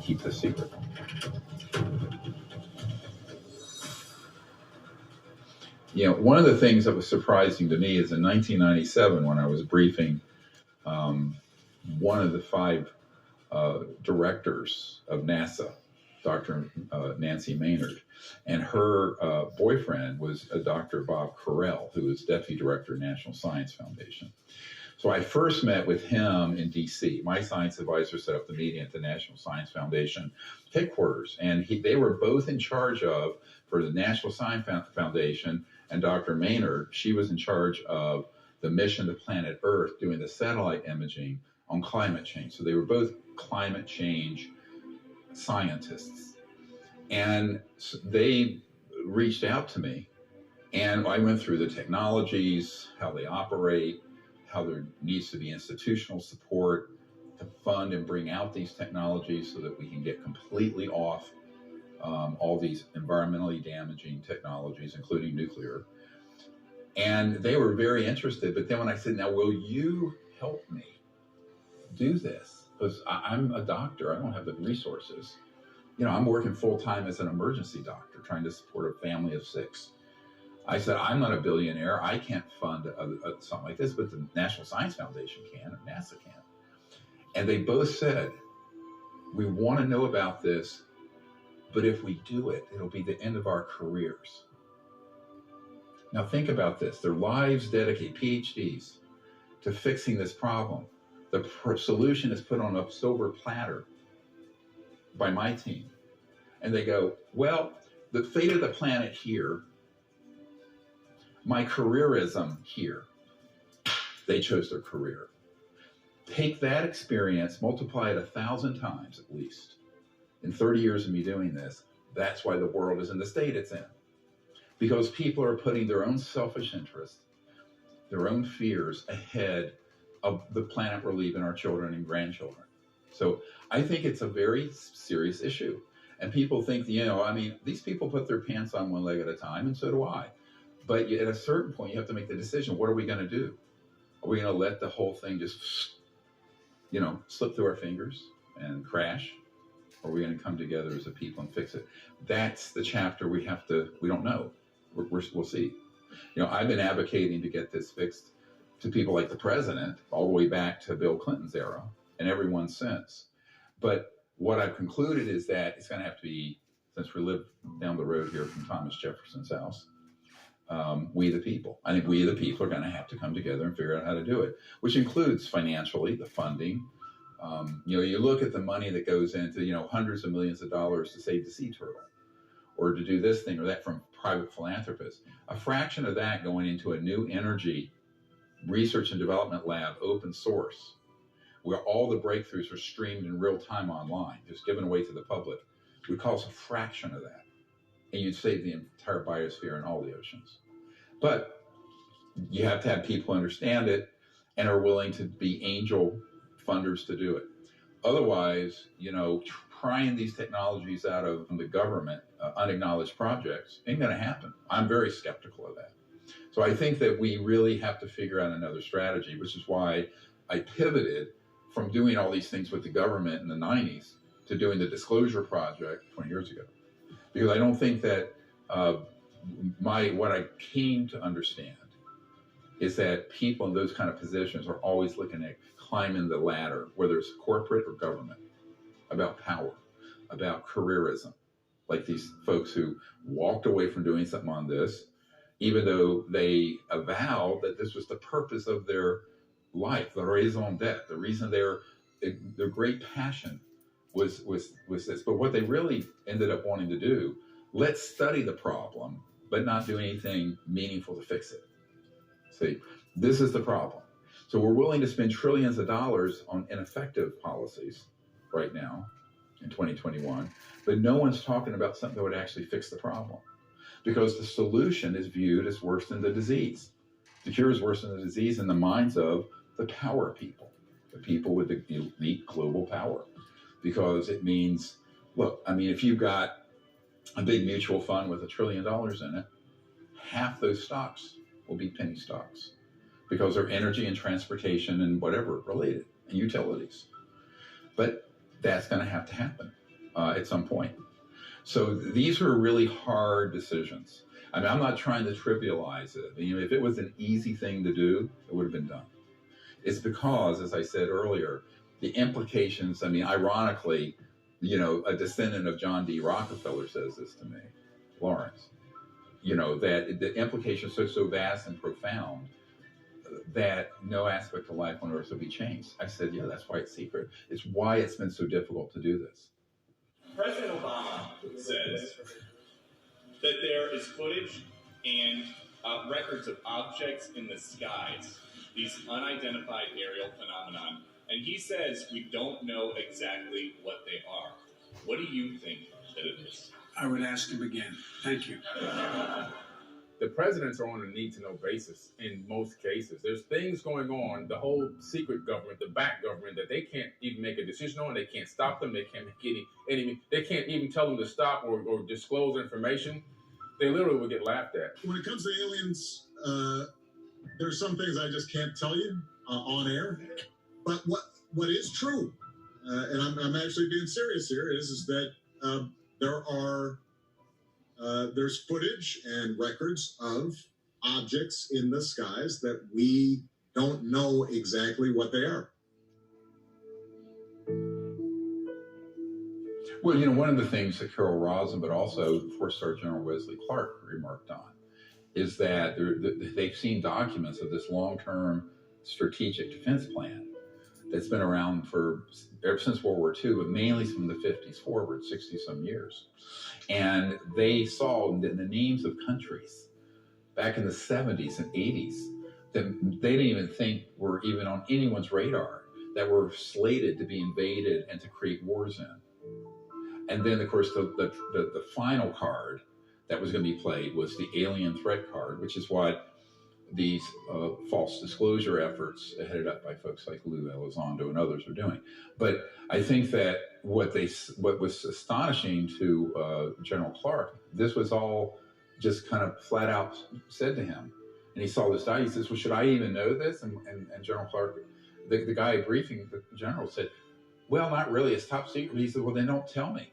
keep the secret. One of the things that was surprising to me is in 1997 when I was briefing one of the 5 directors of NASA, Dr. Nancy Maynard, and her boyfriend was Dr. Bob Carell, who was Deputy Director of National Science Foundation. So I first met with him in D.C. My science advisor set up the meeting at the National Science Foundation headquarters, and they were both in charge of, for the National Science Foundation, and Dr. Maynard, she was in charge of the mission to planet Earth, doing the satellite imaging on climate change. So they were both climate change scientists. And they reached out to me, and I went through the technologies, how they operate, how there needs to be institutional support to fund and bring out these technologies so that we can get completely off all these environmentally damaging technologies, including nuclear. And they were very interested. But then when I said, now, will you help me do this? Because I'm a doctor. I don't have the resources. I'm working full-time as an emergency doctor, trying to support a family of 6. I said, I'm not a billionaire. I can't fund something like this, but the National Science Foundation can, or NASA can. And they both said, we want to know about this, but if we do it, it'll be the end of our careers. Now think about this. Their lives dedicate, PhDs, to fixing this problem. The solution is put on a silver platter by my team. And they go, well, the fate of the planet here, my careerism here. They chose their career. Take that experience, multiply it 1,000 times at least. In 30 years of me doing this, that's why the world is in the state it's in. Because people are putting their own selfish interests, their own fears ahead of the planet we're leaving our children and grandchildren. So I think it's a very serious issue. And people think, these people put their pants on one leg at a time, and so do I. But at a certain point, you have to make the decision, what are we going to do? Are we going to let the whole thing just, slip through our fingers and crash? Or are we going to come together as a people and fix it? That's the chapter we don't know. We'll see. I've been advocating to get this fixed to people like the president all the way back to Bill Clinton's era and everyone since. But what I've concluded is that it's going to have to be, since we live down the road here from Thomas Jefferson's house, we the people. I think we the people are going to have to come together and figure out how to do it, which includes financially, the funding. You look at the money that goes into, hundreds of millions of dollars to save the sea turtle, or to do this thing or that from private philanthropists. A fraction of that going into a new energy research and development lab, open source, where all the breakthroughs are streamed in real time online, just given away to the public, would cost a fraction of that. And you'd save the entire biosphere and all the oceans. But you have to have people understand it and are willing to be angel funders to do it. Otherwise, prying these technologies out of the government, unacknowledged projects, ain't going to happen. I'm very skeptical of that. So I think that we really have to figure out another strategy, which is why I pivoted from doing all these things with the government in the 90s to doing the Disclosure Project 20 years ago. Because I don't think that what I came to understand is that people in those kind of positions are always looking at climbing the ladder, whether it's corporate or government, about power, about careerism, like these folks who walked away from doing something on this, even though they avowed that this was the purpose of their life, the raison d'etre, the reason their great passion was this. But what they really ended up wanting to do, let's study the problem, but not do anything meaningful to fix it. See, this is the problem. So we're willing to spend trillions of dollars on ineffective policies right now in 2021, but no one's talking about something that would actually fix the problem, because the solution is viewed as worse than the disease. The cure is worse than the disease in the minds of the power people, the people with the elite global power, because it means, look, if you've got a big mutual fund with $1 trillion in it, half those stocks will be penny stocks because they're energy and transportation and whatever related, and utilities. But that's going to have to happen at some point. So these are really hard decisions. I mean, I'm not trying to trivialize it. You know, if it was an easy thing to do, it would have been done. It's because, as I said earlier, the implications, I mean, ironically, you know, a descendant of John D. Rockefeller says this to me, Lawrence, you know, that the implications are so vast and profound that no aspect of life on earth will be changed. I said, yeah, that's why it's secret. It's why it's been so difficult to do this. President Obama says that there is footage and records of objects in the skies, these unidentified aerial phenomenon, and he says we don't know exactly what they are. What do you think that it is? I would ask him again. Thank you. The presidents are on a need-to-know basis in most cases. There's things going on, the whole secret government, the back government, that they can't even make a decision on. They can't stop them. They can't make any they can't even tell them to stop or disclose information. They literally will get laughed at. When it comes to aliens, there's some things I just can't tell you on air. But what is true, and I'm actually being serious here, is that there's footage and records of objects in the skies that we don't know exactly what they are. Well, you know, one of the things that Carol Rosin, but also Four-Star General Wesley Clark remarked on, is that they've seen documents of this long-term strategic defense plan that's been around ever since World War II, but mainly from the 50s forward, 60-some years. And they saw the names of countries back in the 70s and 80s that they didn't even think were even on anyone's radar, that were slated to be invaded and to create wars in. And then, of course, the final card that was going to be played was the alien threat card, which is what these false disclosure efforts headed up by folks like Lou Elizondo and others are doing. But I think that what was astonishing to General Clark, this was all just kind of flat out said to him. And he saw this guy, he says, well, should I even know this? And General Clark, the guy briefing the general said, well, not really, it's top secret. He said, well, then don't tell me.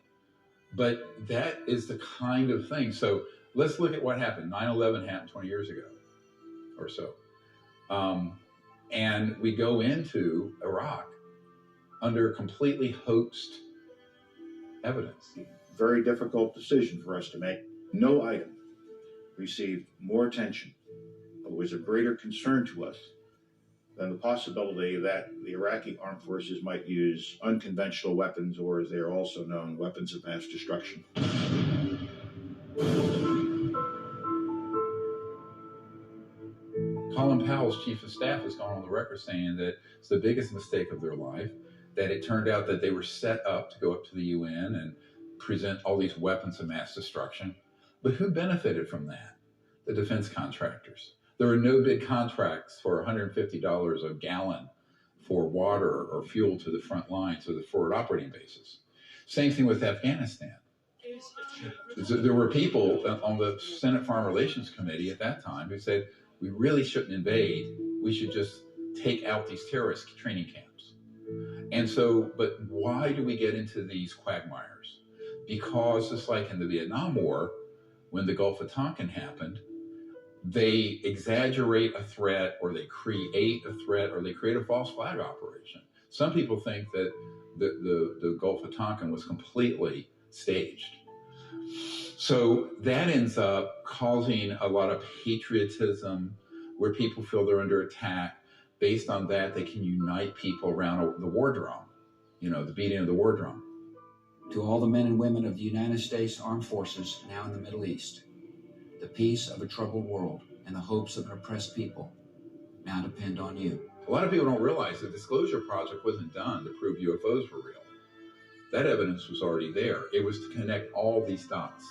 But that is the kind of thing. So let's look at what happened. 9/11 happened 20 years ago or so. And we go into Iraq under completely hoaxed evidence. Very difficult decision for us to make. No item received more attention or was a greater concern to us than the possibility that the Iraqi armed forces might use unconventional weapons, or as they are also known, weapons of mass destruction. Colin Powell's chief of staff has gone on the record saying that it's the biggest mistake of their life, that it turned out that they were set up to go up to the UN and present all these weapons of mass destruction. But who benefited from that? The defense contractors. There were no big contracts for $150 a gallon for water or fuel to the front lines or the forward operating bases. Same thing with Afghanistan. There were people on the Senate Foreign Relations Committee at that time who said, we really shouldn't invade. We should just take out these terrorist training camps. And so, but why do we get into these quagmires? Because just like in the Vietnam War, when the Gulf of Tonkin happened, they exaggerate a threat, or they create a threat, or they create a false flag operation. Some people think that the Gulf of Tonkin was completely staged. So that ends up causing a lot of patriotism, where people feel they're under attack. Based on that, they can unite people around the war drum, you know, the beating of the war drum. To all the men and women of the United States Armed Forces now in the Middle East, the peace of a troubled world and the hopes of an oppressed people now depend on you. A lot of people don't realize the Disclosure Project wasn't done to prove UFOs were real. That evidence was already there. It was to connect all these dots.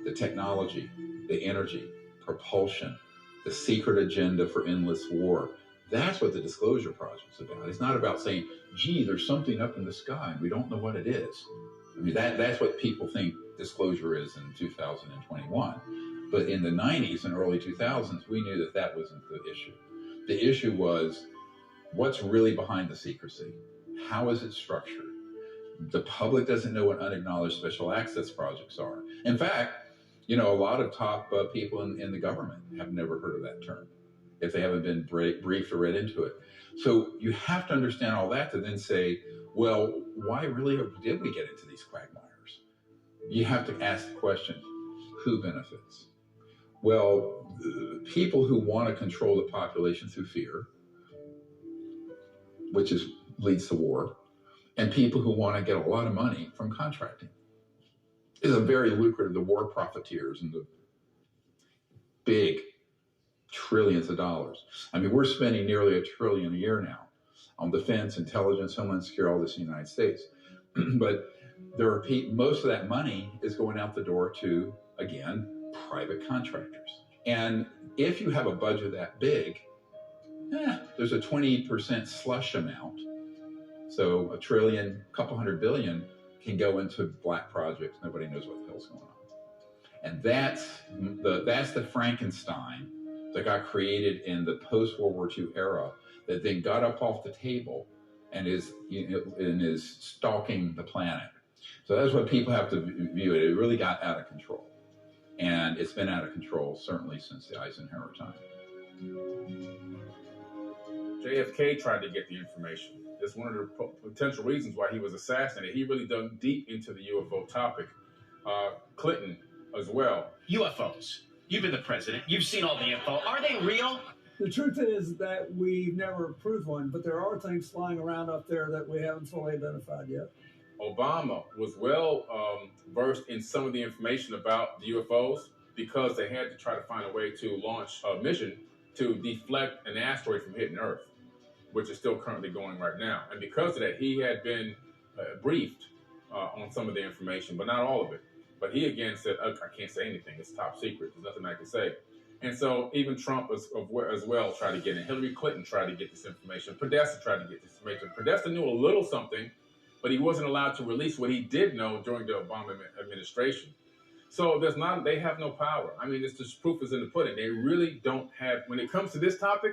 The technology, the energy, propulsion, the secret agenda for endless war. That's what the Disclosure Project's about. It's not about saying, gee, there's something up in the sky and we don't know what it is. I mean, that's what people think disclosure is in 2021. But in the 90s and early 2000s, we knew that that wasn't the issue. The issue was, what's really behind the secrecy? How is it structured? The public doesn't know what unacknowledged special access projects are. In fact, a lot of top people in the government have never heard of that term if they haven't been briefed or read into it. So you have to understand all that to then say, well, why really did we get into these quagmires? You have to ask the question, who benefits? Well, people who want to control the population through fear, which leads to war, and people who want to get a lot of money from contracting. It's a very lucrative, the war profiteers and the big trillions of dollars. I mean, we're spending nearly $1 trillion a year now on defense, intelligence, homeland security, all this in the United States. But there are most of that money is going out the door to, again, private contractors. And if you have a budget that big, there's a 20% slush amount. So $1 trillion, a couple $100 billion can go into black projects. Nobody knows what the hell's going on. And that's the Frankenstein that got created in the post-World War II era that then got up off the table and is stalking the planet. So that's what people have to view it. It really got out of control. And it's been out of control certainly since the Eisenhower time. JFK tried to get the information. It's one of the potential reasons why he was assassinated. He really dug deep into the UFO topic. Clinton as well. UFOs. You've been the president. You've seen all the info. Are they real? The truth is that we've never approved one, but there are things flying around up there that we haven't fully identified yet. Obama was well versed in some of the information about the UFOs because they had to try to find a way to launch a mission to deflect an asteroid from hitting Earth, which is still currently going right now. And because of that, he had been briefed on some of the information, but not all of it. But he again said, I can't say anything. It's top secret. There's nothing I can say. And so even Trump as well tried to get it. Hillary Clinton tried to get this information. Podesta tried to get this information. Podesta knew a little something, but he wasn't allowed to release what he did know during the Obama administration. So they have no power. I mean, it's just proof is in the pudding. They really don't have, when it comes to this topic,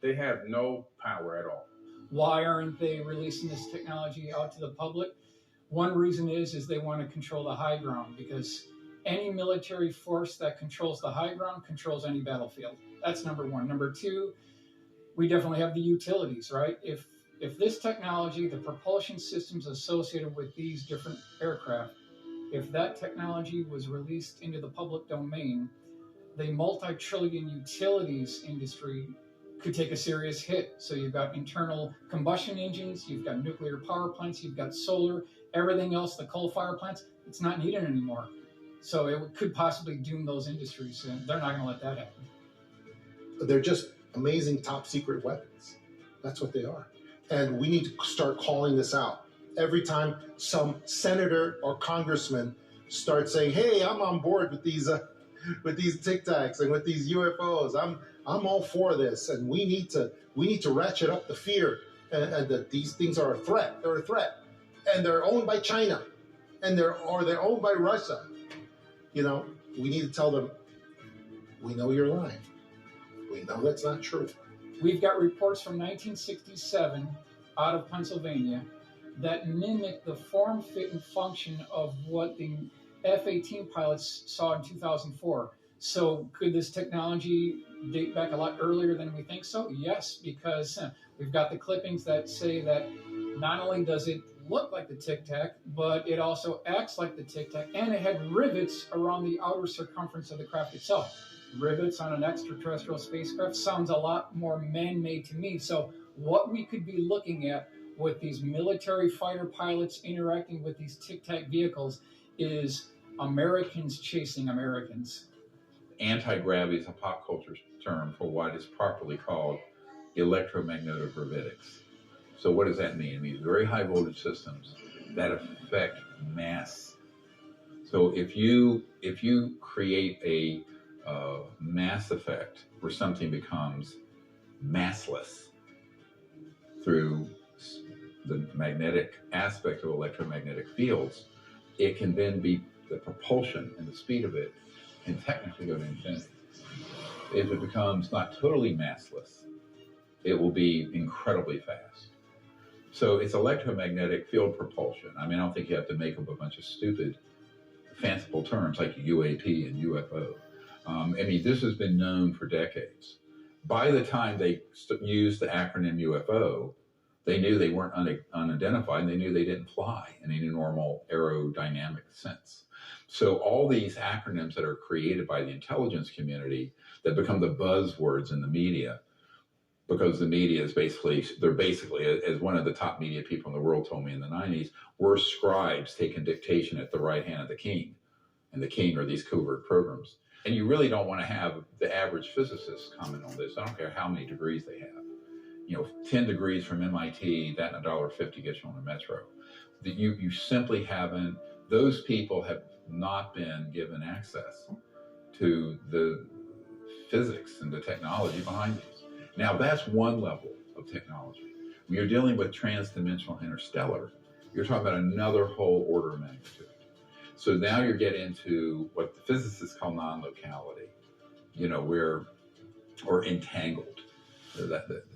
they have no power at all. Why aren't they releasing this technology out to the public? One reason is they want to control the high ground, because any military force that controls the high ground controls any battlefield. That's number one. Number two, we definitely have the utilities, right? If this technology, the propulsion systems associated with these different aircraft, if that technology was released into the public domain, the multi-trillion utilities industry could take a serious hit. So you've got internal combustion engines, you've got nuclear power plants, you've got solar, everything else, the coal-fired plants, it's not needed anymore. So it could possibly doom those industries, and they're not going to let that happen. They're just amazing top secret weapons. That's what they are. And we need to start calling this out. Every time some senator or congressman starts saying, hey, I'm on board with these Tic Tacs and with these UFOs, I'm all for this, and we need to ratchet up the fear, and that these things are a threat. They're a threat, and they're owned by China, and they're owned by Russia. You know, we need to tell them, we know you're lying. We know that's not true. We've got reports from 1967 out of Pennsylvania that mimic the form, fit, and function of what the F-18 pilots saw in 2004. So could this technology date back a lot earlier than we think so? Yes, because we've got the clippings that say that not only does it look like the Tic Tac, but it also acts like the Tic Tac, and it had rivets around the outer circumference of the craft itself. Rivets on an extraterrestrial spacecraft sounds a lot more man-made to me. So what we could be looking at with these military fighter pilots interacting with these Tic Tac vehicles is Americans chasing Americans. Anti-gravity is a pop culture term for what is properly called electromagnetic gravitics. So what does that mean? It means very high voltage systems that affect mass. So if you create a mass effect where something becomes massless through the magnetic aspect of electromagnetic fields, it can then be the propulsion and the speed of it can technically go to infinity. If it becomes not totally massless, it will be incredibly fast. So it's electromagnetic field propulsion. I mean, I don't think you have to make up a bunch of stupid, fanciful terms like UAP and UFO. I mean, this has been known for decades. By the time they used the acronym UFO, they knew they weren't unidentified, and they knew they didn't fly in any normal aerodynamic sense. So all these acronyms that are created by the intelligence community that become the buzzwords in the media, because the media is basically, as one of the top media people in the world told me in the 90s, we're scribes taking dictation at the right hand of the king. And the king are these covert programs. And you really don't want to have the average physicist comment on this. I don't care how many degrees they have. 10 degrees from MIT, that and $1.50 gets you on a metro. You simply haven't, those people have not been given access to the physics and the technology behind these. Now, that's one level of technology. When you're dealing with transdimensional interstellar, you're talking about another whole order of magnitude. So now you're getting into what the physicists call non-locality, or entangled,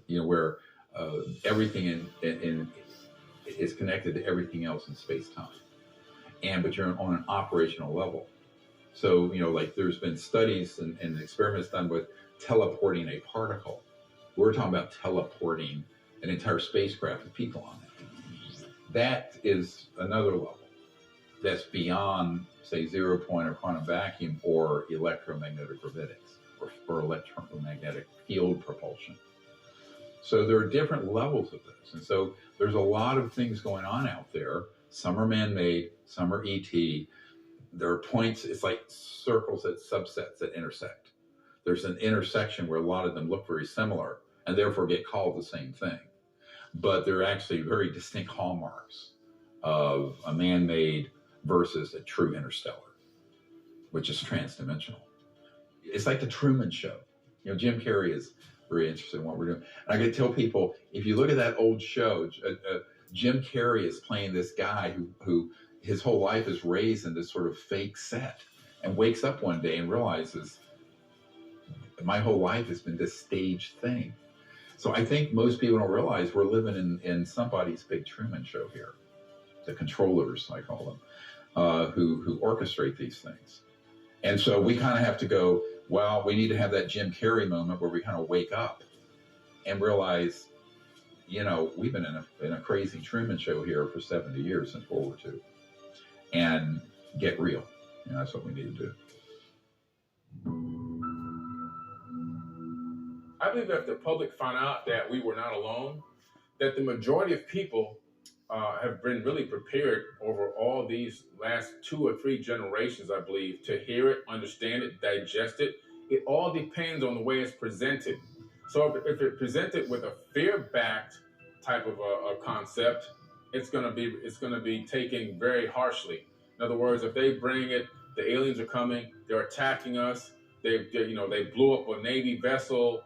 where everything is connected to everything else in space-time. But you're on an operational level. So, like there's been studies and experiments done with teleporting a particle. We're talking about teleporting an entire spacecraft with people on it. That is another level. That's beyond, say, zero point or quantum vacuum or electromagnetic gravitics or electromagnetic field propulsion. So there are different levels of this. And so there's a lot of things going on out there. Some are man-made, some are ET. There are points, it's like circles at subsets that intersect. There's an intersection where a lot of them look very similar and therefore get called the same thing. But they're actually very distinct hallmarks of a man-made versus a true interstellar, which is transdimensional. It's like the Truman Show. Jim Carrey is very interested in what we're doing. And I got to tell people, if you look at that old show, Jim Carrey is playing this guy who his whole life is raised in this sort of fake set and wakes up one day and realizes my whole life has been this staged thing. So I think most people don't realize we're living in somebody's big Truman Show here. The controllers, I call them, who orchestrate these things. And so we kind of have to go, well, we need to have that Jim Carrey moment where we kind of wake up and realize, we've been in a crazy Truman Show here for 70 years since World War II. And get real. That's what we need to do. I believe that if the public found out that we were not alone, that the majority of people have been really prepared over all these last 2 or 3 generations, I believe, to hear it, understand it, digest it. It all depends on the way it's presented. So if it's presented with a fear-backed type of a concept, it's going to be taken very harshly. In other words, if they bring it, the aliens are coming, they're attacking us, they blew up a Navy vessel,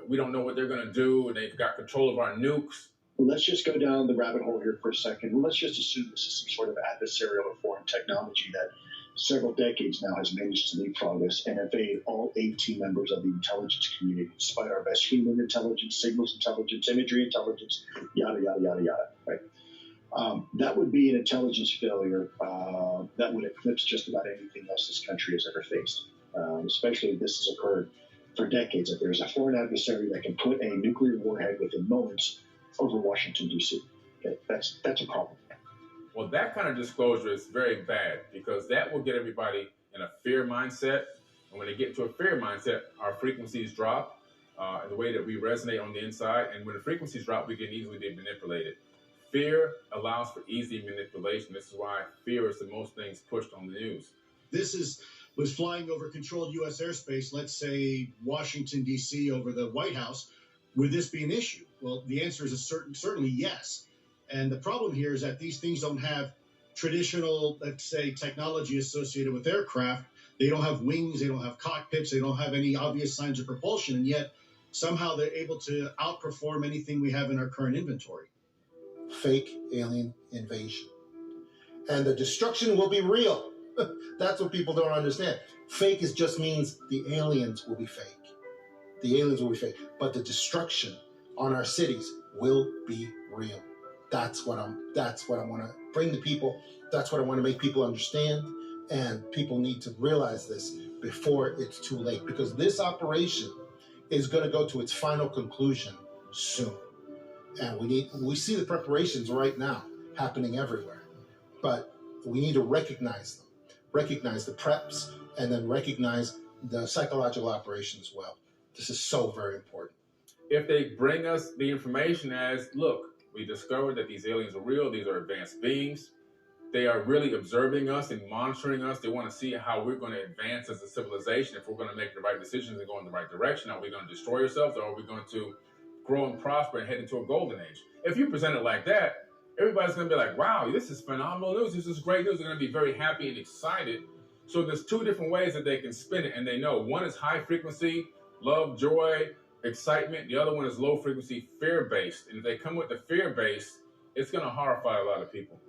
we don't know what they're going to do, and they've got control of our nukes. Let's just go down the rabbit hole here for a second. Let's just assume this is some sort of adversarial or foreign technology that several decades now has managed to leapfrog us and evade all 18 members of the intelligence community, despite our best human intelligence, signals intelligence, imagery intelligence, yada, yada, yada, yada, right? That would be an intelligence failure that would eclipse just about anything else this country has ever faced, especially if this has occurred for decades, that there's a foreign adversary that can put a nuclear warhead within moments over Washington, D.C. Okay, that's a problem. Well, that kind of disclosure is very bad because that will get everybody in a fear mindset. And when they get into a fear mindset, our frequencies drop in the way that we resonate on the inside. And when the frequencies drop, we can easily be manipulated. Fear allows for easy manipulation. This is why fear is the most things pushed on the news. This was flying over controlled U.S. airspace, let's say Washington, D.C., over the White House. Would this be an issue? Well, the answer is certainly yes. And the problem here is that these things don't have traditional, let's say, technology associated with aircraft. They don't have wings, they don't have cockpits, they don't have any obvious signs of propulsion, and yet somehow they're able to outperform anything we have in our current inventory. Fake alien invasion. And the destruction will be real. That's what people don't understand. Fake just means the aliens will be fake. The aliens will be fake. But the destruction on our cities will be real. That's what I want to bring to people. That's what I want to make people understand. And people need to realize this before it's too late, because this operation is going to go to its final conclusion soon. And we see the preparations right now happening everywhere. But we need to recognize them, recognize the preps, and then recognize the psychological operation as well. This is so very important. If they bring us the information as, look, we discovered that these aliens are real, these are advanced beings, they are really observing us and monitoring us, they want to see how we're going to advance as a civilization, if we're going to make the right decisions and go in the right direction, are we going to destroy ourselves, or are we going to grow and prosper and head into a golden age? If you present it like that, everybody's going to be like, wow, this is phenomenal news, this is great news, they're going to be very happy and excited. So there's two different ways that they can spin it, and they know one is high frequency, love, joy, excitement. The other one is low frequency, fear-based. And if they come with the fear-based, it's going to horrify a lot of people.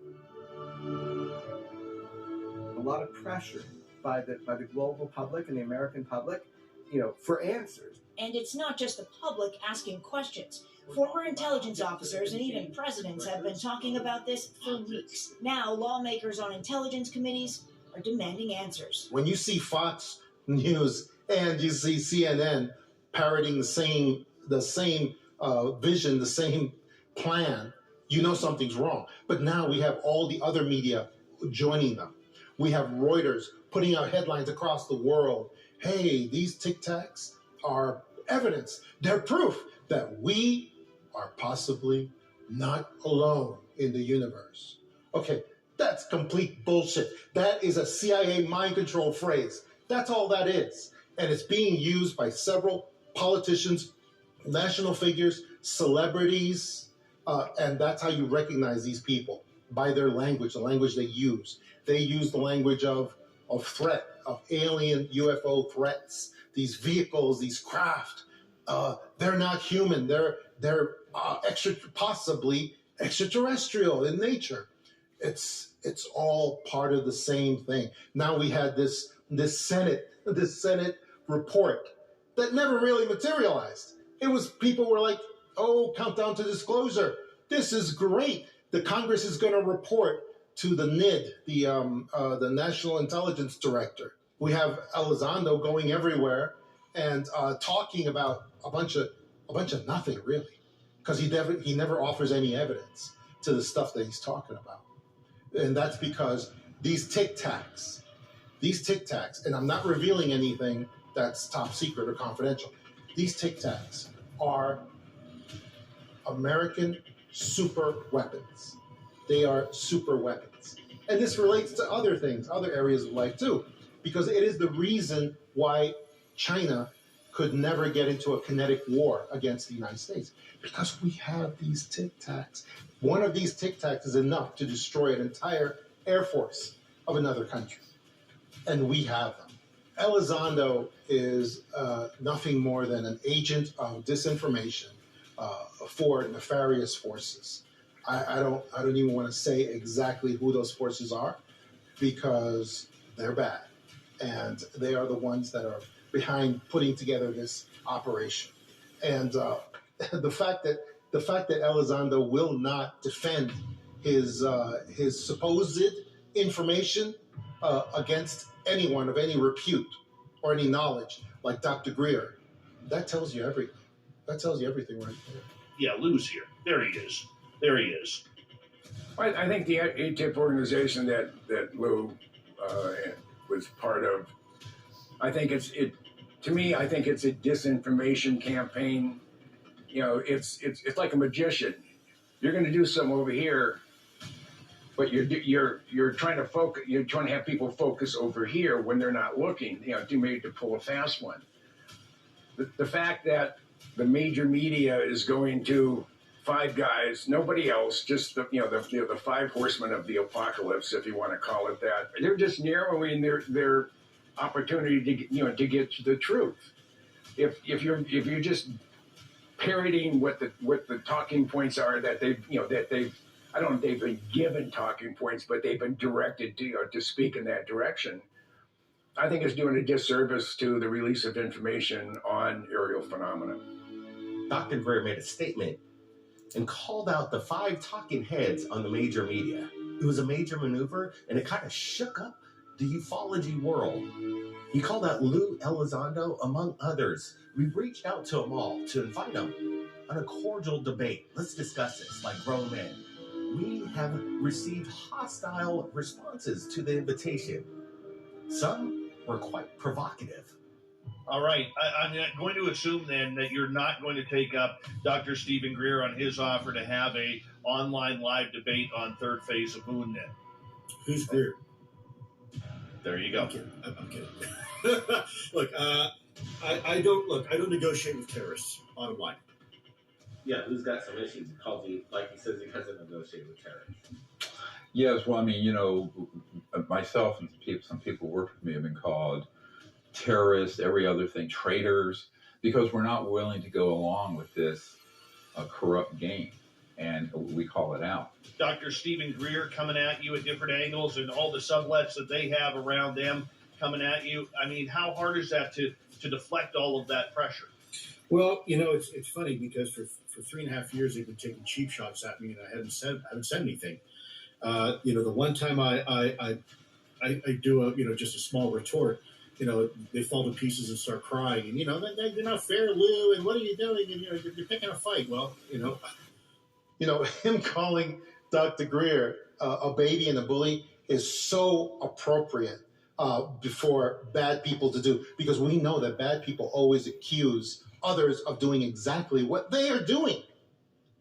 A lot of pressure by the global public and the American public, for answers. And it's not just the public asking questions. Former intelligence officers and even presidents have been talking about this for weeks. Now, lawmakers on intelligence committees are demanding answers. When you see Fox News and you see CNN parroting the same vision, the same plan, you know something's wrong. But now we have all the other media joining them. We have Reuters putting out headlines across the world. Hey, these Tic Tacs are evidence. They're proof that we are possibly not alone in the universe. Okay, that's complete bullshit. That is a CIA mind control phrase. That's all that is. And it's being used by several politicians, national figures, celebrities, and that's how you recognize these people, by their language, the language they use. They use the language of threat, of alien UFO threats, these vehicles, these craft. They're not human. They're possibly extraterrestrial in nature. It's all part of the same thing. Now we had this Senate report that never really materialized. It was, people were like, oh, countdown to disclosure. This is great. The Congress is going to report to the NID, the National Intelligence Director. We have Elizondo going everywhere and talking about a bunch of nothing really, because he never offers any evidence to the stuff that he's talking about. And that's because these Tic Tacs, and I'm not revealing anything that's top secret or confidential. These Tic Tacs are American super weapons. They are super weapons. And this relates to other things, other areas of life too, because it is the reason why China could never get into a kinetic war against the United States, because we have these Tic Tacs. One of these Tic Tacs is enough to destroy an entire air force of another country, and we have them. Elizondo is nothing more than an agent of disinformation for nefarious forces. I don't even want to say exactly who those forces are, because they're bad, and they are the ones that are behind putting together this operation. And the fact that Elizondo will not defend his supposed information against anyone of any repute or any knowledge, like Dr. Greer, that tells you everything. That tells you everything right there. Yeah, Lou's here. There he is. There he is. I think the ATIP organization that Lou was part of, I think it's a disinformation campaign. It's like a magician. You're going to do something over here, but you're trying to focus. You're trying to have people focus over here when they're not looking. To pull a fast one. The fact that the major media is going to Five Guys, nobody else, just the five horsemen of the apocalypse, if you want to call it that. They're just narrowing their opportunity to get to the truth. If you're just parroting what the talking points are that I don't know if they've been given talking points, but they've been directed to speak in that direction. I think it's doing a disservice to the release of information on aerial phenomena. Dr. Greer made a statement and called out the 5 talking heads on the major media. It was a major maneuver, and it kind of shook up the ufology world. He called out Lou Elizondo, among others. We reached out to them all to invite them on a cordial debate. Let's discuss this like grown men. We have received hostile responses to the invitation. Some were quite provocative. All right. I'm going to assume then that you're not going to take up Dr. Stephen Greer on his offer to have a online live debate on third phase of Moon then. Who's Greer? There you go. I'm kidding. Look, I don't negotiate with terrorists. Bottom line. Yeah, Lou's got some issues. He calls you, like he says, he doesn't negotiate with terrorists. Yes, well, I mean, you know, myself and some people who work with me have been called terrorists, every other thing, traitors, because we're not willing to go along with this corrupt game, and we call it out. Dr. Stephen Greer coming at you at different angles and all the sublets that they have around them coming at you. I mean, how hard is that to deflect all of that pressure? Well, you know, it's funny because for 3.5 years they've been taking cheap shots at me, and I haven't said anything. You know, the one time I do just a small retort, you know, they fall to pieces and start crying, and you know, they're not fair, Lou, and what are you doing? And you know, you're picking a fight. Well, you know, him calling Dr. Greer a baby and a bully is so appropriate for bad people to do, because we know that bad people always accuse others of doing exactly what they are doing.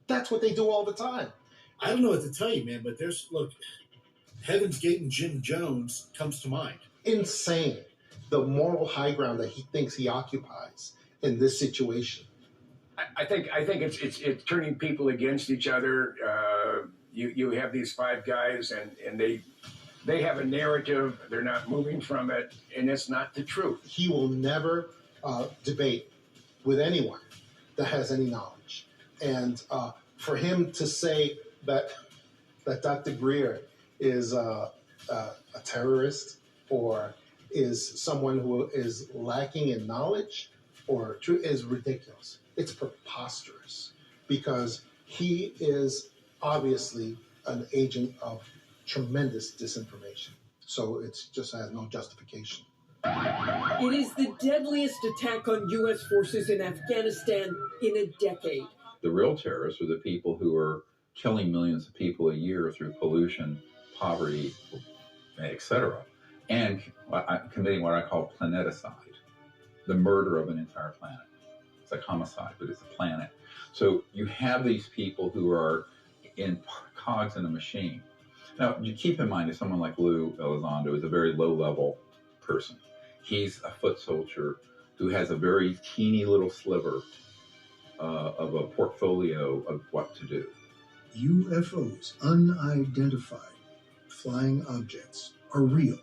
That's what they do all the time. I don't know what to tell you, man, but look, Heaven's Gate and Jim Jones comes to mind. Insane, the moral high ground that he thinks he occupies in this situation. I think it's turning people against each other. You have these 5 guys, and they have a narrative. They're not moving from it, and it's not the truth. He will never debate with anyone that has any knowledge. And for him to say that Dr. Greer is a terrorist or is someone who is lacking in knowledge or truth is ridiculous. It's preposterous, because he is obviously an agent of tremendous disinformation. So it just has no justification. It is the deadliest attack on U.S. forces in Afghanistan in a decade. The real terrorists are the people who are killing millions of people a year through pollution, poverty, etc., and committing what I call planeticide, the murder of an entire planet. It's like homicide, but it's a planet. So you have these people who are in cogs in a machine. Now, you keep in mind that someone like Lou Elizondo is a very low-level person. He's a foot soldier who has a very teeny little sliver of a portfolio of what to do. UFOs, unidentified flying objects, are real.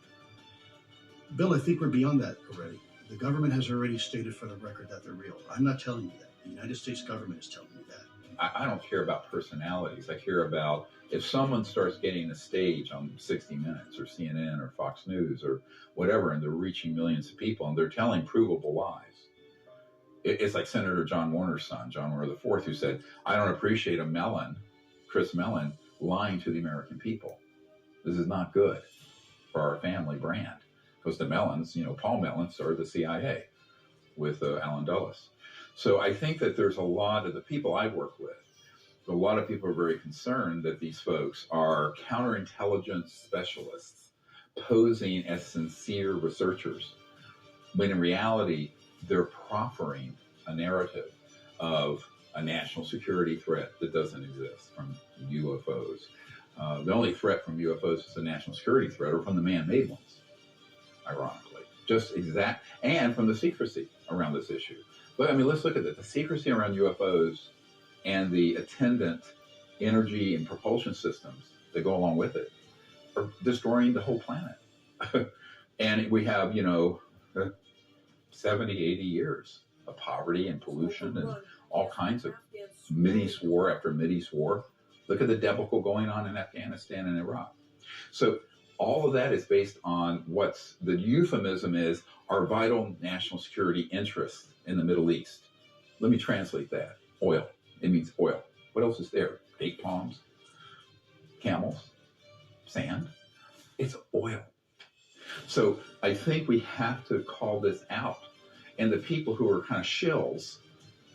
Bill, I think we're beyond that already. The government has already stated for the record that they're real. I'm not telling you that. The United States government is telling you that. I don't care about personalities. I care about if someone starts getting a stage on 60 Minutes or CNN or Fox News or whatever, and they're reaching millions of people and they're telling provable lies. It's like Senator John Warner's son, John Warner IV, who said, I don't appreciate Chris Mellon, lying to the American people. This is not good for our family brand. Because the Mellons, Paul Mellon started the CIA with Alan Dulles. So I think that there's a lot of the people I work with, a lot of people are very concerned that these folks are counterintelligence specialists posing as sincere researchers, when in reality, they're proffering a narrative of a national security threat that doesn't exist from UFOs. The only threat from UFOs is a national security threat, or from the man-made ones, ironically. And from the secrecy around this issue. But I mean, let's look at it. The secrecy around UFOs and the attendant energy and propulsion systems that go along with it are destroying the whole planet. And we have, 70, 80 years of poverty and pollution and all kinds of Mideast war after Mideast war. Look at the debacle going on in Afghanistan and Iraq. So all of that is based on what's the euphemism is our vital national security interests in the Middle East. Let me translate that. Oil. It means oil. What else else is there? Date palms, camels, sand. It's oil. So I think we have to call this out. And the people who are kind of shills,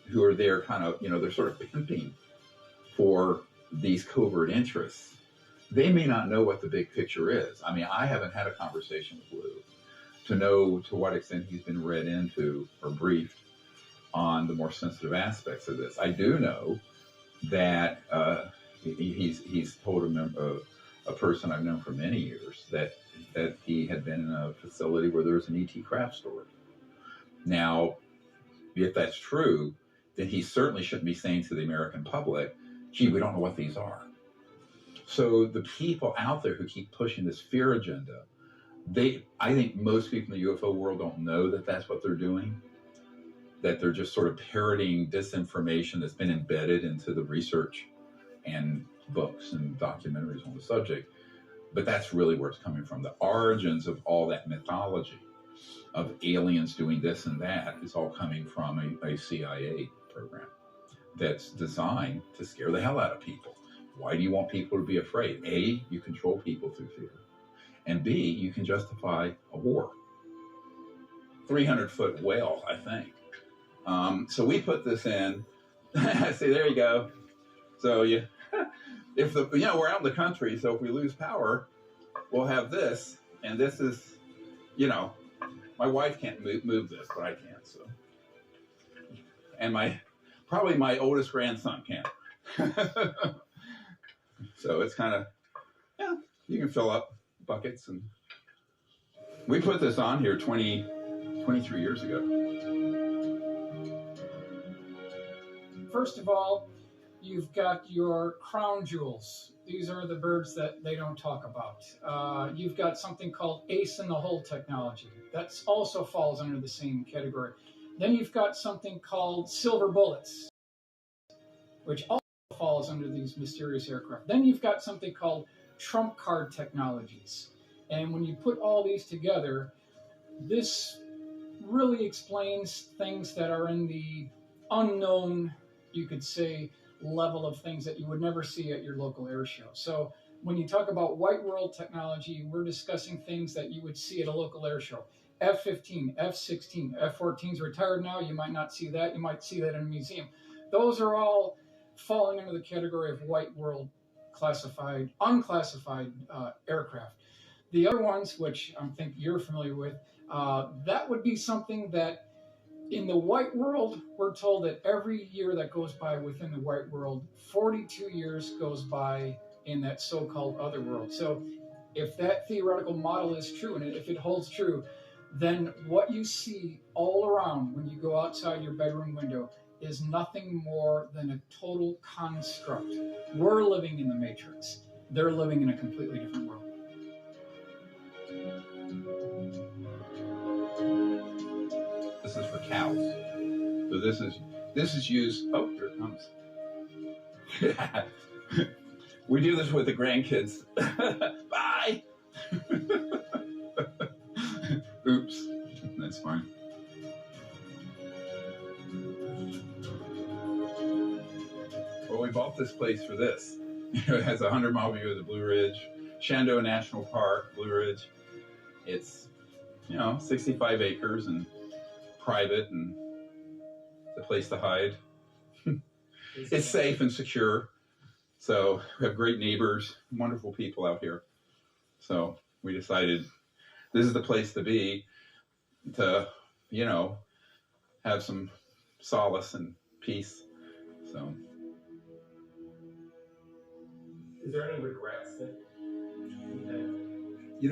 who are there kind of, they're sort of pimping for these covert interests, they may not know what the big picture is. I mean, I haven't had a conversation with Lou to know to what extent he's been read into or briefed on the more sensitive aspects of this. I do know that he's told a person I've known for many years that he had been in a facility where there was an ET craft stored. Now, if that's true, then he certainly shouldn't be saying to the American public, gee, we don't know what these are. So the people out there who keep pushing this fear agenda, I think most people in the UFO world don't know that that's what they're doing, that they're just sort of parroting disinformation that's been embedded into the research and books and documentaries on the subject. But that's really where it's coming from. The origins of all that mythology of aliens doing this and that is all coming from a CIA program that's designed to scare the hell out of people. Why do you want people to be afraid? A, you control people through fear. And B, you can justify a war. 300-foot whale, I think. So we put this in. See, there you go. So we're out in the country, so if we lose power, we'll have this. And this is, my wife can't move this, but I can. So, and probably my oldest grandson can. So it's kind of, you can fill up buckets. And we put this on here 23 years ago. First of all, you've got your crown jewels. These are the birds that they don't talk about. You've got something called ace in the hole technology. That also falls under the same category. Then you've got something called silver bullets, which also falls under these mysterious aircraft. Then you've got something called trump card technologies. And when you put all these together, this really explains things that are in the unknown, you could say, level of things that you would never see at your local air show. So when you talk about white world technology, we're discussing things that you would see at a local air show. F-15, F-16, F-14's retired now. You might not see that. You might see that in a museum. Those are all falling under the category of white world classified, unclassified aircraft. The other ones, which I think you're familiar with, that would be something that in the white world, we're told that every year that goes by within the white world, 42 years goes by in that so-called other world. So if that theoretical model is true, and if it holds true, then what you see all around when you go outside your bedroom window is nothing more than a total construct. We're living in the Matrix. They're living in a completely different world. This is for cows. So this is used. Oh, here it comes. We do this with the grandkids. Bye. Oops, that's fine. Well, we bought this place for this. It has a 100-mile view of the Blue Ridge, Shenandoah National Park, Blue Ridge. It's 65 acres and private, and it's a place to hide. It's safe and secure. So we have great neighbors, wonderful people out here. So we decided this is the place to be to, have some solace and peace. So. Is there any regrets that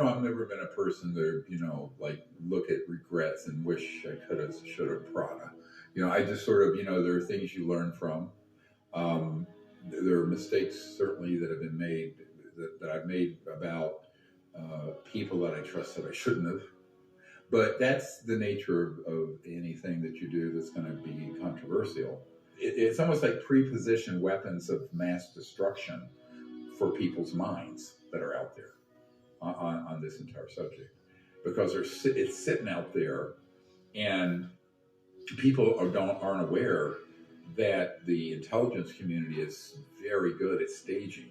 I've never been a person that, look at regrets and wish I could have, should have, prada. I just sort of, there are things you learn from. There are mistakes certainly that have been made, that I've made about people that I trust that I shouldn't have. But that's the nature of anything that you do that's going to be controversial. It's almost like prepositioned weapons of mass destruction for people's minds that are out there on this entire subject, because it's sitting out there, and people aren't aware that the intelligence community is very good at staging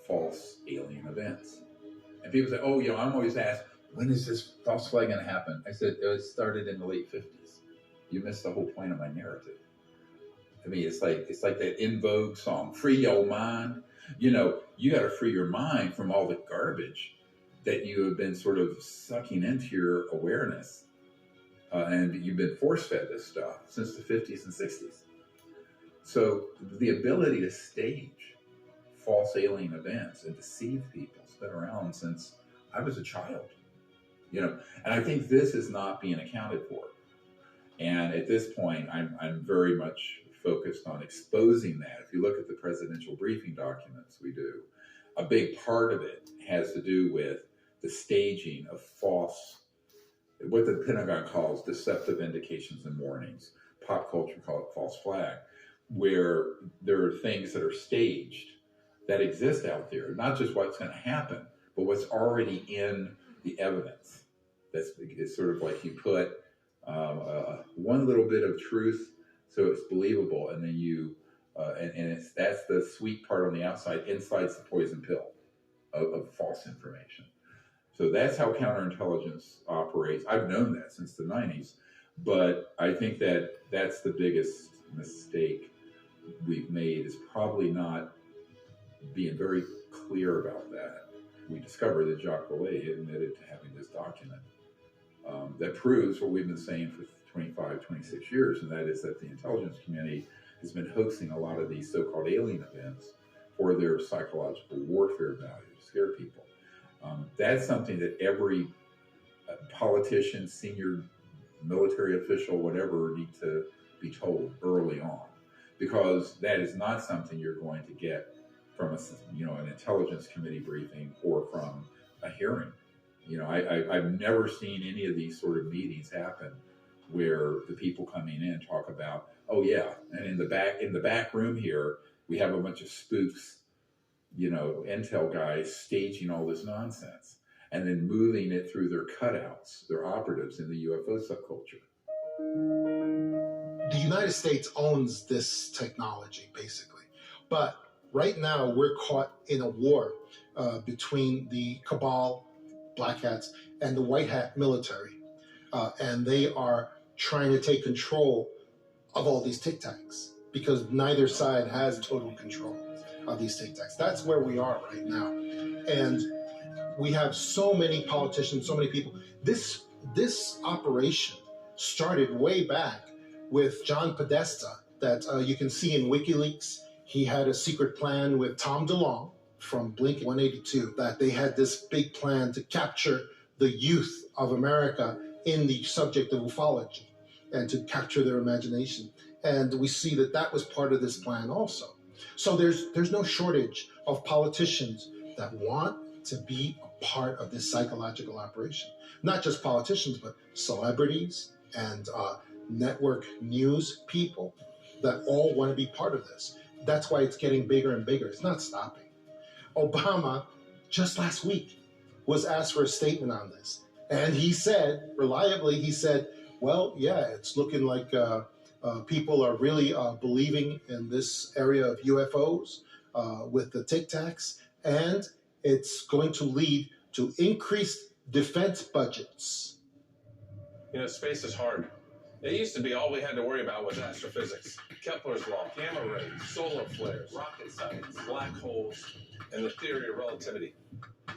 false alien events. And people say, oh, I'm always asked, when is this false flag going to happen? I said, it started in the late 50s. You missed the whole point of my narrative. I mean, it's like that In Vogue song, free your mind. You got to free your mind from all the garbage that you have been sort of sucking into your awareness. And you've been force-fed this stuff since the 50s and 60s. So the ability to stage false alien events and deceive people has been around since I was a child. And I think this is not being accounted for. And at this point, I'm very much focused on exposing that. If you look at the presidential briefing documents we do, a big part of it has to do with the staging of false, what the Pentagon calls deceptive indications and warnings. Pop culture call it false flag, where there are things that are staged that exist out there, not just what's going to happen, but what's already in the evidence. It's sort of like you put one little bit of truth so it's believable, and then that's the sweet part on the outside. Inside's the poison pill of false information. So that's how counterintelligence operates. I've known that since the 90s, but I think that's the biggest mistake we've made, is probably not being very clear about that. We discovered that Jacques Vallée had admitted to having this document that proves what we've been saying for 25, 26 years, and that is that the intelligence community has been hoaxing a lot of these so-called alien events for their psychological warfare value, to scare people. That's something that every politician, senior military official, whatever, need to be told early on, because that is not something you're going to get from an intelligence committee briefing or from a hearing. I've never seen any of these sort of meetings happen where the people coming in talk about, oh yeah, and in the back room here, we have a bunch of spoofs, intel guys staging all this nonsense and then moving it through their cutouts, their operatives in the UFO subculture. The United States owns this technology, basically. But right now, we're caught in a war between the cabal, black hats, and the white hat military. And they are trying to take control of all these tic tacs, because neither side has total control of these tic tacs. That's where we are right now. And we have so many politicians, so many people. This operation started way back with John Podesta, that you can see in WikiLeaks. He had a secret plan with Tom DeLonge from Blink 182, that they had this big plan to capture the youth of America in the subject of ufology and to capture their imagination. And we see that was part of this plan also. So there's no shortage of politicians that want to be a part of this psychological operation. Not just politicians, but celebrities and network news people that all want to be part of this. That's why it's getting bigger and bigger. It's not stopping. Obama, just last week, was asked for a statement on this. And he said, reliably, well, yeah, it's looking like people are really believing in this area of UFOs with the Tic Tacs, and it's going to lead to increased defense budgets. Space is hard. It used to be all we had to worry about was astrophysics, Kepler's law, gamma rays, solar flares, rocket science, black holes, and the theory of relativity.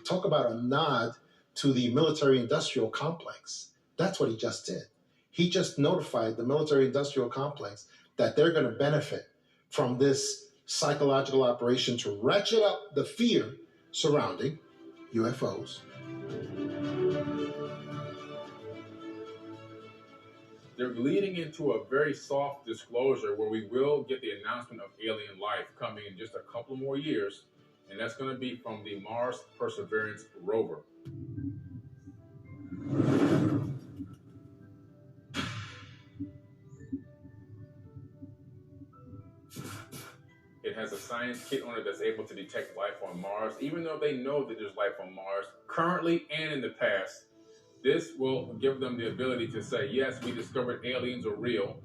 Talk about a nod to the military-industrial complex. That's what he just did. He just notified the military-industrial complex that they're going to benefit from this psychological operation to ratchet up the fear surrounding UFOs. They're leading into a very soft disclosure where we will get the announcement of alien life coming in just a couple more years, and that's going to be from the Mars Perseverance rover. It has a science kit on it that's able to detect life on Mars, even though they know that there's life on Mars currently and in the past. This will give them the ability to say, yes, we discovered aliens are real.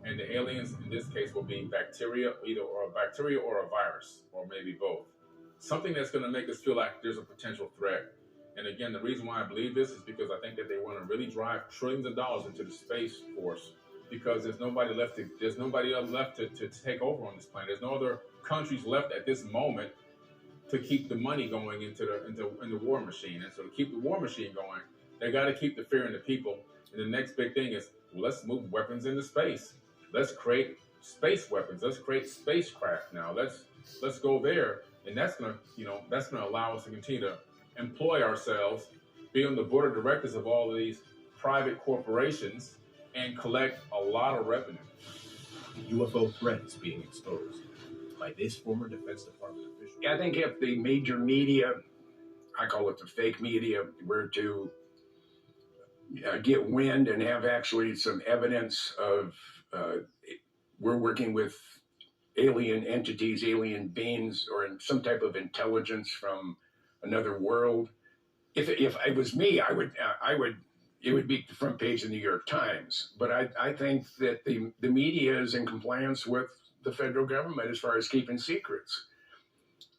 And the aliens in this case will be bacteria, either or a bacteria or a virus, or maybe both. Something that's going to make us feel like there's a potential threat. And again, the reason why I believe this is because I think that they want to really drive trillions of dollars into the Space Force, because there's nobody else left to take over on this planet. There's no other countries left at this moment to keep the money going into the war machine. And so to keep the war machine going, they got to keep the fear in the people. And the next big thing is, well, let's move weapons into space. Let's create space weapons. Let's create spacecraft now. Let's go there, and that's gonna allow us to continue to employ ourselves, be on the board of directors of all of these private corporations, and collect a lot of revenue. The UFO threat is being exposed by this former Defense Department official. I think if the major media, I call it the fake media, were to get wind and have actually some evidence of we're working with alien entities, alien beings, or some type of intelligence from another world. If it was me, it would be the front page of the New York Times. But I think that the media is in compliance with the federal government as far as keeping secrets.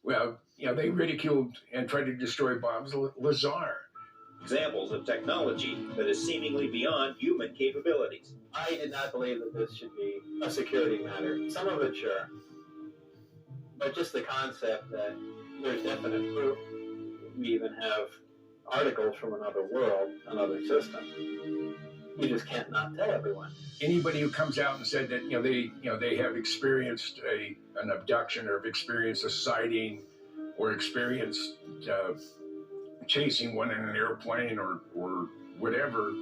Well, they ridiculed and tried to destroy Bob Lazar. Examples of technology that is seemingly beyond human capabilities. I did not believe that this should be a security matter. Some of it, sure. But just the concept that there's definite proof. We even have articles from another world, another system. You just can't not tell everyone. Anybody who comes out and said that they have experienced an abduction or have experienced a sighting or experienced chasing one in an airplane or whatever,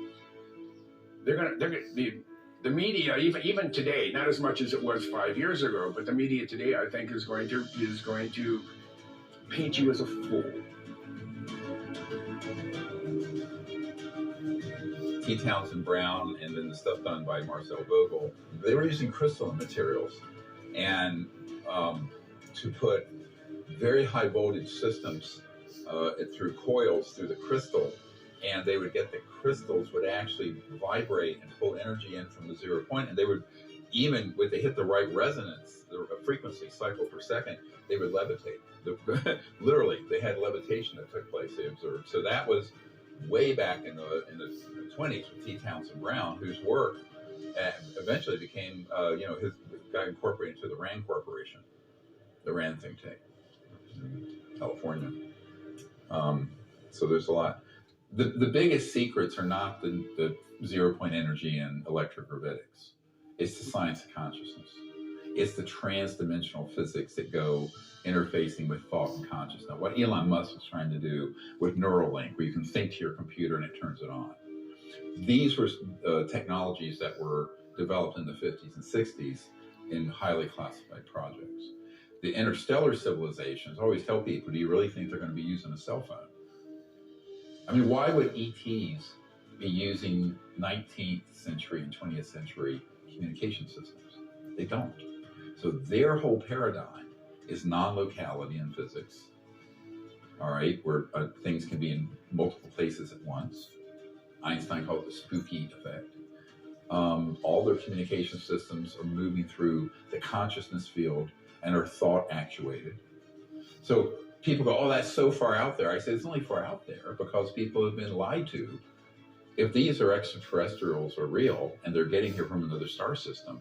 the media even today, not as much as it was 5 years ago, but the media today I think is going to paint you as a fool. T. Townsend Brown and then the stuff done by Marcel Vogel, they were using crystalline materials and to put very high voltage systems through coils through the crystal, and they would get the crystals would actually vibrate and pull energy in from the 0 point, and they would, even when they hit the right resonance, the frequency cycle per second, they would levitate. Literally, they had levitation that took place, they observed. So that was way back in the 20s with T. Townsend Brown, whose work eventually became, his got incorporated into the RAND Corporation, the RAND think tank in California. So there's a lot. The biggest secrets are not the 0 point energy and electrogravitics. It's the science of consciousness. It's the trans-dimensional physics that go interfacing with thought and consciousness. What Elon Musk is trying to do with Neuralink, where you can think to your computer and it turns it on. These were technologies that were developed in the 50s and 60s in highly classified projects. The interstellar civilizations always tell people, do you really think they're going to be using a cell phone? I mean, why would ETs be using 19th century and 20th century communication systems? They don't. So their whole paradigm is non-locality in physics, all right, where things can be in multiple places at once. Einstein called it the spooky effect. All their communication systems are moving through the consciousness field and are thought actuated. So people go, oh, that's so far out there. I say it's only far out there because people have been lied to. If these are extraterrestrials or real and they're getting here from another star system,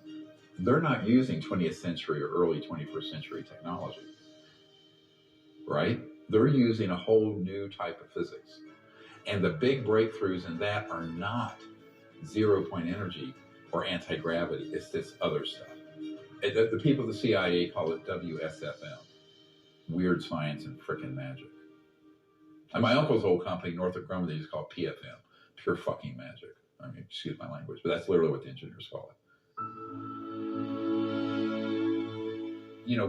they're not using 20th century or early 21st century technology, right? They're using a whole new type of physics. And the big breakthroughs in that are not 0 point energy or anti-gravity. It's this other stuff. The people of the CIA call it WSFM, weird science and frickin' magic. And my uncle's old company, Northrop Grumman, they just call it PFM, pure fucking magic. I mean, excuse my language, but that's literally what the engineers call it.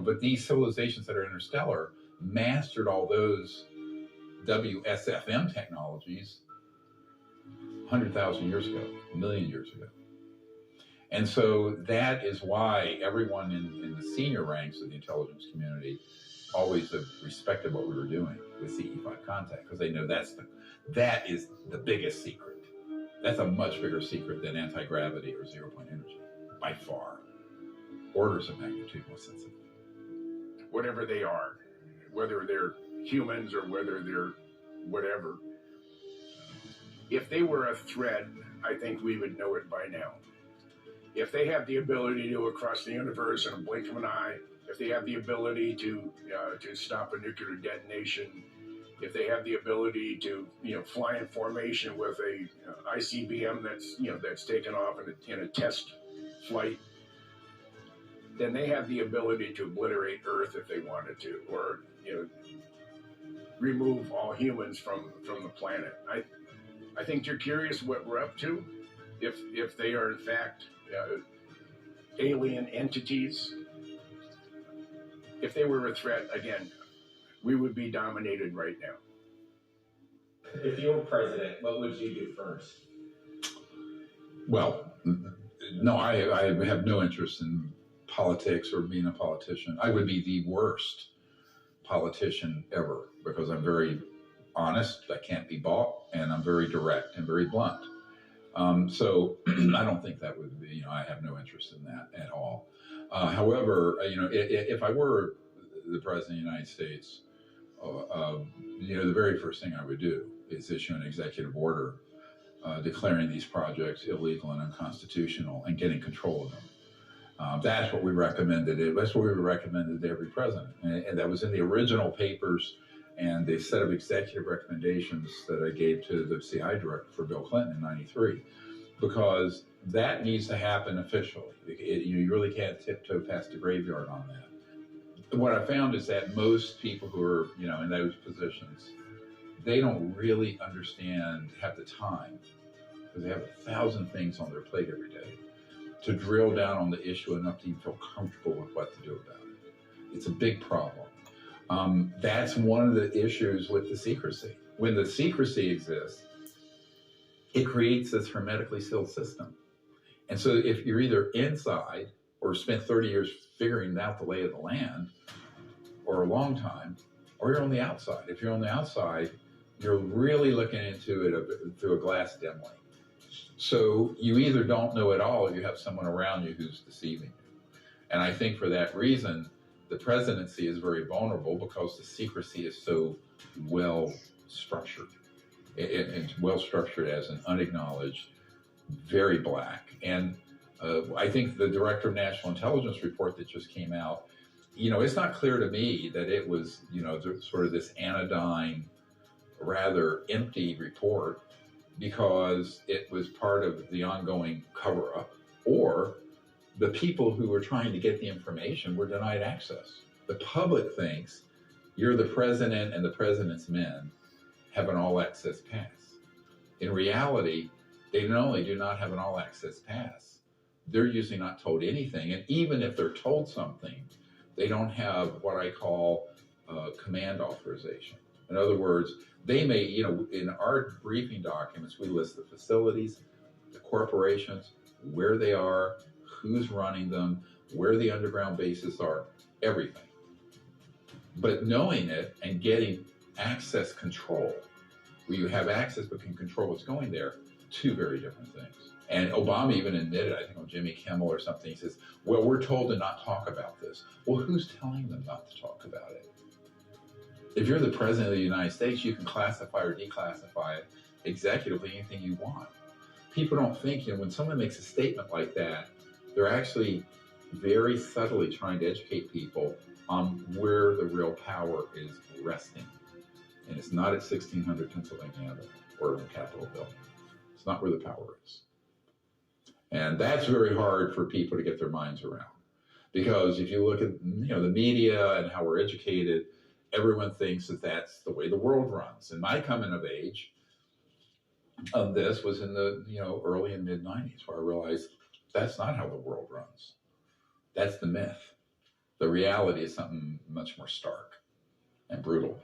But these civilizations that are interstellar mastered all those WSFM technologies 100,000 years ago, a million years ago. And so that is why everyone in the senior ranks of the intelligence community always have respected what we were doing with CE5 contact, because they know that is the biggest secret. That's a much bigger secret than anti-gravity or 0 point energy. by far, orders of magnitude more sensitive. Whatever they are, whether they're humans or whether they're whatever, if they were a threat, I think we would know it by now. If they have the ability to go across the universe in a blink of an eye, if they have the ability to stop a nuclear detonation, if they have the ability to fly in formation with a ICBM that's taken off in a test flight, then they have the ability to obliterate Earth if they wanted to, or remove all humans from the planet. I think you're curious what we're up to, if they are in fact alien entities. If they were a threat, again, we would be dominated right now. If you were president, what would you do first? Well, no, I have no interest in politics or being a politician. I would be the worst politician ever because I'm very honest, I can't be bought, and I'm very direct and very blunt. So I don't think that would be, I have no interest in that at all. However, if I were the President of the United States, the very first thing I would do is issue an executive order declaring these projects illegal and unconstitutional and getting control of them. That's what we recommended. That's what we recommended to every president. And that was in the original papers and the set of executive recommendations that I gave to the CI director for Bill Clinton in '93, because that needs to happen officially. You really can't tiptoe past the graveyard on that. What I found is that most people who are, in those positions, they don't really understand, have the time, because they have 1,000 things on their plate every day, to drill down on the issue enough to even feel comfortable with what to do about it. It's a big problem. That's one of the issues with the secrecy. When the secrecy exists, it creates this hermetically sealed system. And so if you're either inside or spent 30 years figuring out the lay of the land, or a long time, or you're on the outside. If you're on the outside, you're really looking into it through a glass dimly. So you either don't know at all or you have someone around you who's deceiving you. And I think for that reason, the presidency is very vulnerable because the secrecy is so well structured. It's well structured as an unacknowledged, very black. And I think the Director of National Intelligence report that just came out, it's not clear to me that it was, sort of this anodyne, rather empty report because it was part of the ongoing cover-up, or the people who were trying to get the information were denied access. The public thinks you're the president and the president's men have an all-access pass. In reality, they not only do not have an all-access pass, they're usually not told anything. And even if they're told something, they don't have what I call command authorization. In other words, they may, in our briefing documents, we list the facilities, the corporations, where they are, who's running them, where the underground bases are, everything. But knowing it and getting access control, where you have access but can control what's going there, two very different things. And Obama even admitted, I think on Jimmy Kimmel or something, he says, well, we're told to not talk about this. Well, who's telling them not to talk about it? If you're the president of the United States, you can classify or declassify it executively anything you want. People don't think, when someone makes a statement like that, they're actually very subtly trying to educate people on where the real power is resting. And it's not at 1600 Pennsylvania Avenue or in the Capitol building. It's not where the power is. And that's very hard for people to get their minds around. Because if you look at the media and how we're educated, everyone thinks that that's the way the world runs. And my coming of age of this was in the early and mid 90s, where I realized that's not how the world runs. That's the myth. The reality is something much more stark and brutal.